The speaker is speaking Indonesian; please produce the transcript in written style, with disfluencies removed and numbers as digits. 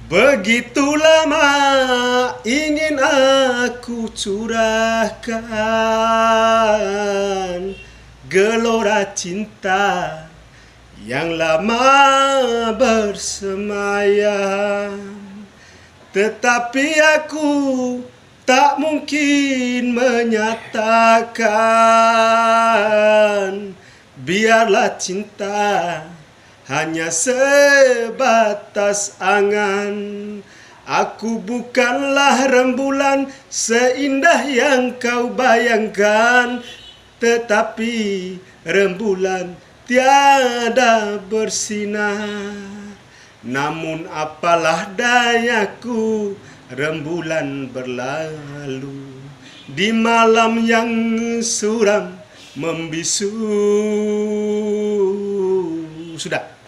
Begitu lama ingin aku curahkan gelora cinta yang lama bersemayam, tetapi aku tak mungkin menyatakan. Biarlah cinta hanya sebatas angan. Aku bukanlah rembulan seindah yang kau bayangkan, tetapi rembulan tiada bersinar. Namun apalah dayaku, rembulan berlalu di malam yang suram membisu. Sudah.